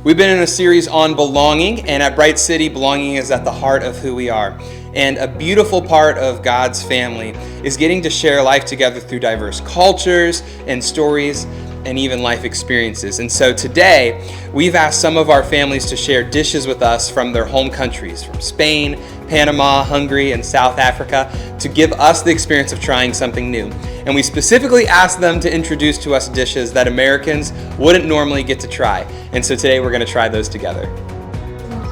We've been in a series on belonging, and at Bright City, belonging is at the heart of who we are. And a beautiful part of God's family is getting to share life together through diverse cultures and stories and even life experiences. And so today, we've asked some of our families to share dishes with us from their home countries, from Spain, Panama, Hungary, and South Africa, to give us the experience of trying something new. And we specifically asked them to introduce to us dishes that Americans wouldn't normally get to try. And so today we're going to try those together.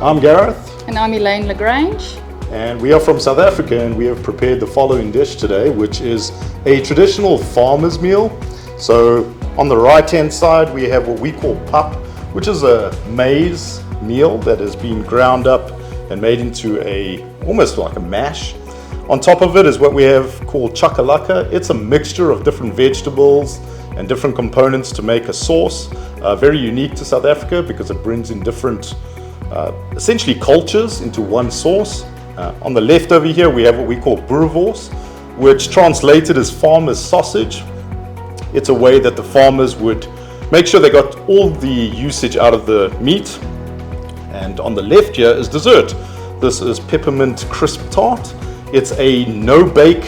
I'm Gareth. And I'm Elaine Lagrange. And we are from South Africa, and we have prepared the following dish today, which is a traditional farmer's meal. So on the right-hand side, we have what we call pap, which is a maize meal that has been ground up and made into almost like a mash. On top of it is what we have called chakalaka. It's a mixture of different vegetables and different components to make a sauce. Very unique to South Africa because it brings in different, essentially cultures into one sauce. On the left over here, we have what we call boerewors, which translated as farmer's sausage. It's a way that the farmers would make sure they got all the usage out of the meat. And on the left here is dessert. This is peppermint crisp tart. It's a no-bake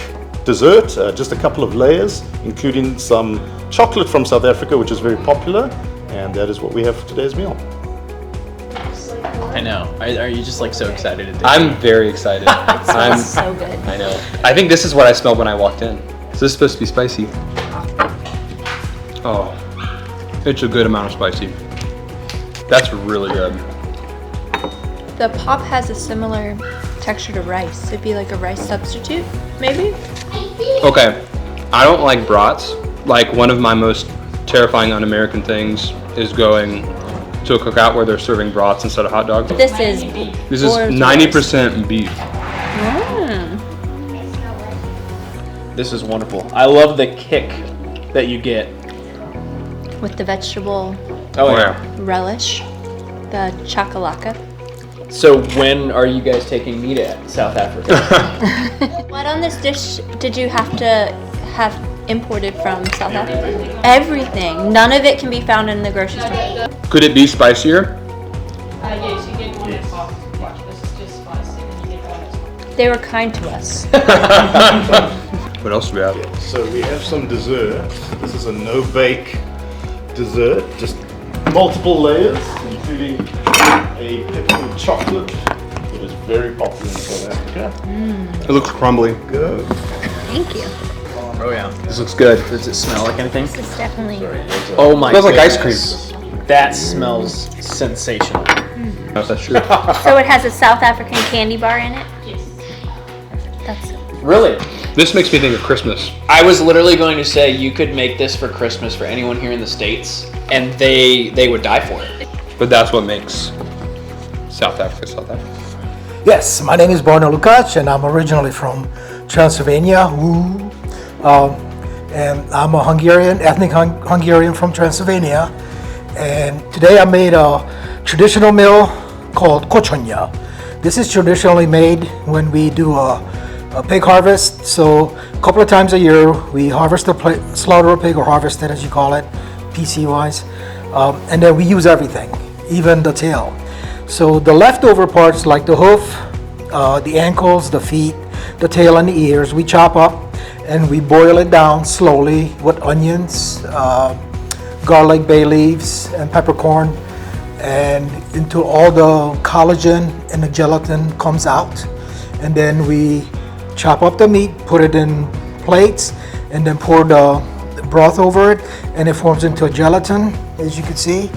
dessert, just a couple of layers, including some chocolate from South Africa, which is very popular. And that is what we have for today's meal. I know. Are you just like so excited to do I'm very excited. It smells so good. I know. I think this is what I smelled when I walked in. So this is supposed to be spicy. Oh, it's a good amount of spicy. That's really good. The pop has a similar texture to rice. It'd be like a rice substitute, maybe? Okay, I don't like brats. Like, one of my most terrifying un-American things is going to a cookout where they're serving brats instead of hot dogs. This is This is 90% beef. This is wonderful. I love the kick that you get. with the vegetable Oh yeah. relish, the chakalaka. So when are you guys taking me to South Africa? What on this dish did you have to have imported from South Africa? Everything. None of it can be found in the grocery store. Could it be spicier? Yes, you get one at pop. Watch, this is just spicy, and you get one at pop. They were kind to us. What else do we have? So we have some dessert. This is a no-bake dessert, just multiple layers, including a peppermint chocolate that is very popular in South Africa. It looks crumbly. Good. Thank you. Oh yeah. This looks good. Does it smell like anything? This is definitely. Oh my Smells like ice goodness. That smells sensational. No, that's true. So it has a South African candy bar in it? Yes. That's Really? This makes me think of Christmas. I was literally going to say you could make this for Christmas for anyone here in the States and they would die for it. But that's what makes South Africa South Africa. Yes, my name is Borna Lukacs, and I'm originally from Transylvania. Woo. And I'm a Hungarian, ethnic Hungarian from Transylvania. And today I made a traditional meal called kocsonya. This is traditionally made when we do a pig harvest. So a couple of times a year we harvest slaughter a pig, or harvest it as you call it, PC wise. And then we use everything, even the tail. So the leftover parts like the hoof, the ankles, the feet, the tail and the ears, we chop up and we boil it down slowly with onions, garlic, bay leaves, and peppercorn, and until all the collagen and the gelatin comes out. And then we chop up the meat, put it in plates, and then pour the broth over it, and it forms into a gelatin, as you can see.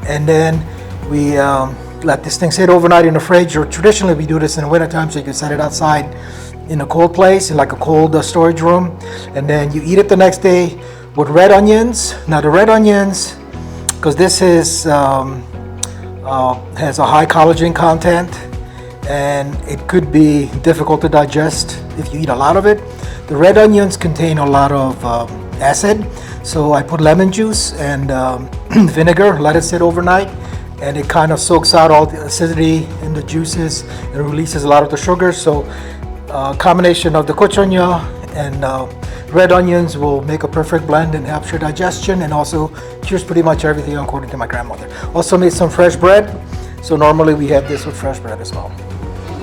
And then we let this thing sit overnight in the fridge, or traditionally we do this in the wintertime so you can set it outside in a cold place, in like a cold storage room. And then you eat it the next day with red onions. Now the red onions, because this is has a high collagen content, and it could be difficult to digest if you eat a lot of it. The red onions contain a lot of acid, so I put lemon juice and vinegar, let it sit overnight, and it kind of soaks out all the acidity in the juices and releases a lot of the sugar. So a combination of the kocsonya And red onions will make a perfect blend and helps your digestion, and also cures pretty much everything according to my grandmother. Also made some fresh bread. So normally we have this with fresh bread as well.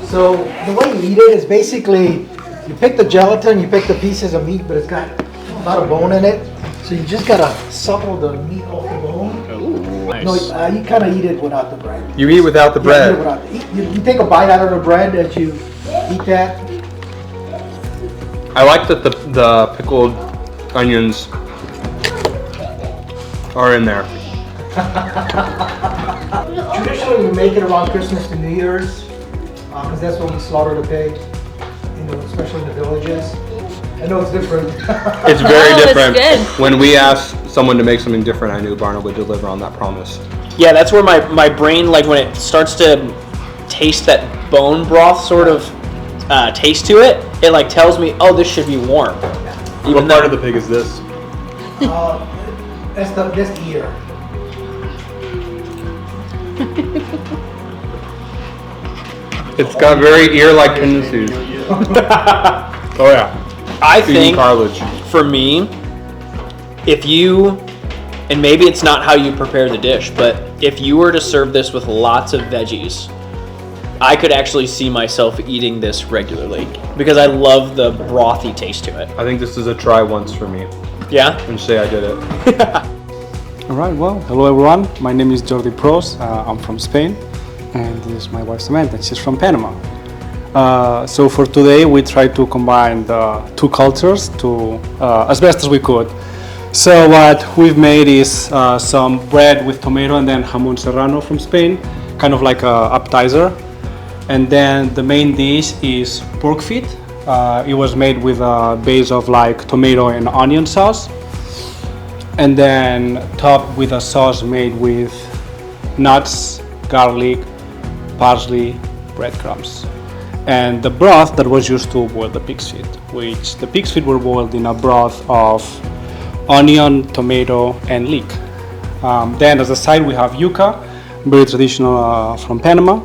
So the way you eat it is basically, you pick the gelatin, you pick the pieces of meat, but it's got a lot of bone in it. So you just gotta suckle the meat off the bone. Ooh, nice. No, you kind of eat it without the bread. You eat without the Yeah, eat it bread. without you take a bite out of the bread as you eat that. I like that the pickled onions are in there. Traditionally, we make it around Christmas to New Year's, because that's when we slaughter the pig, especially in the villages. I know it's different. It's very Oh, it's different. good. When we asked someone to make something different, I knew Barna would deliver on that promise. Yeah, that's where my brain, like when it starts to taste that bone broth sort of taste to it, it like tells me, oh, this should be warm. What part of the pig is this? That's the ear. It's got very ear-like tendencies. Oh yeah. I Eating think cartilage. for me, if you, and maybe it's not how you prepare the dish, but if you were to serve this with lots of veggies, I could actually see myself eating this regularly because I love the brothy taste to it. I think this is a try once for me. Yeah? And say I did it. All right, well, hello everyone. My name is Jordi Pros. I'm from Spain, and this is my wife Samantha. She's from Panama. So for today, we tried to combine the two cultures as best as we could. So what we've made is some bread with tomato and then jamón serrano from Spain, kind of like a appetizer. And then the main dish is pork feet. It was made with a base of like tomato and onion sauce, and then topped with a sauce made with nuts, garlic, parsley, breadcrumbs. And the broth that was used to boil the pig's feet, which the pig's feet were boiled in a broth of onion, tomato, and leek. Then as a side we have yuca, very traditional from Panama,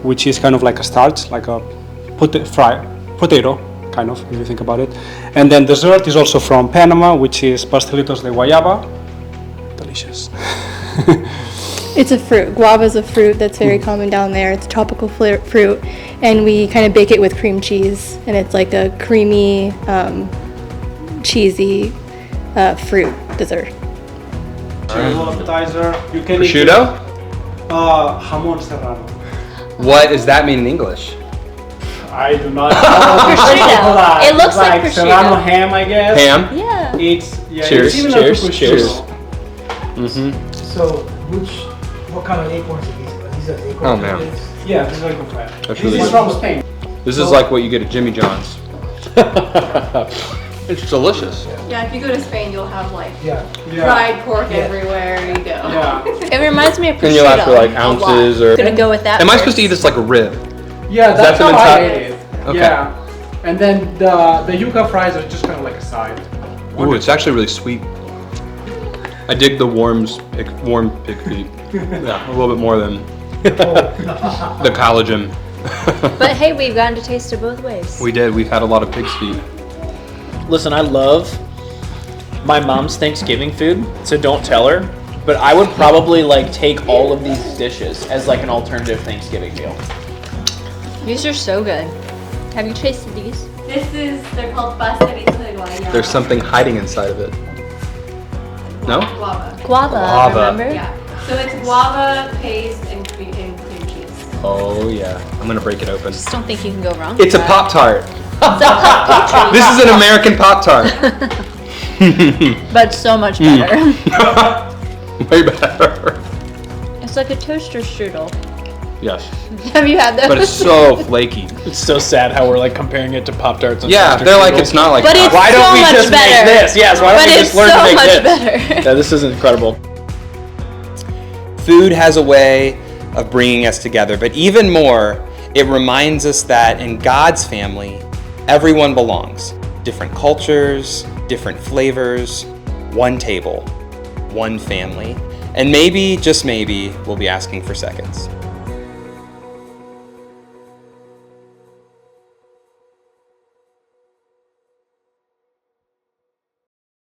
which is kind of like a starch, like a fried potato, kind of, if you think about it. And then dessert is also from Panama, which is pastelitos de guayaba. Delicious. It's a fruit. Guava is a fruit that's very common down there. It's a tropical fruit, and we kind of bake it with cream cheese, and it's like a creamy, cheesy fruit dessert. Appetizer. You can Prosciutto? Jamón serrano. What does that mean in English? I do not Prosciutto. It looks like prosciutto. Serrano ham, I guess. Ham? Yeah. It's Cheers, it's similar to cheers, prosciutto. cheers. So what kind of acorns are these? Are these are acorns? Oh, man. Yeah, this is like a flat. That's This really is good. from Spain. This is like what you get at Jimmy John's. It's delicious. Yeah, if you go to Spain, you'll have like Yeah. fried pork Yeah. everywhere you go. Yeah. It reminds me of prosciutto. Then you'll have to like a ounces lot. or. Gonna go with that. Am I first. supposed to eat this like a rib? Yeah, that that's the how I mentality? made it. Okay. Yeah. And then the yuca fries are just kind of like a side. Ooh, it's actually really sweet. I dig the warm pig feet. Yeah, a little bit more than the collagen. But hey, we've gotten to taste it both ways. We did. We've had a lot of pig's feet. Listen, I love my mom's Thanksgiving food, so don't tell her. But I would probably like take all of these dishes as like an alternative Thanksgiving meal. These are so good. Have you tasted these? They're called pastelitos de guayaba. There's something hiding inside of it. No? Guava. Guava, Guava. remember? Yeah. So it's guava paste and cream cheese. Oh yeah. I'm gonna break it open. Just don't think you can go wrong. It's a with Pop-Tart. that. It's a hot pastry. This is an American Pop-Tart. But so much better. Way better. It's like a toaster strudel. Yes. Have you had those? But it's so flaky. It's so sad how we're like comparing it to Pop-Tarts. And Yeah, toaster they're like, strudels. it's not like But it's Why don't so we much just better. make this? Yes, why don't But we it's just learn so to make much this? better. Yeah, this is incredible. Food has a way of bringing us together, but even more, it reminds us that in God's family, everyone belongs. Different cultures, different flavors, one table, one family, and maybe, just maybe, we'll be asking for seconds.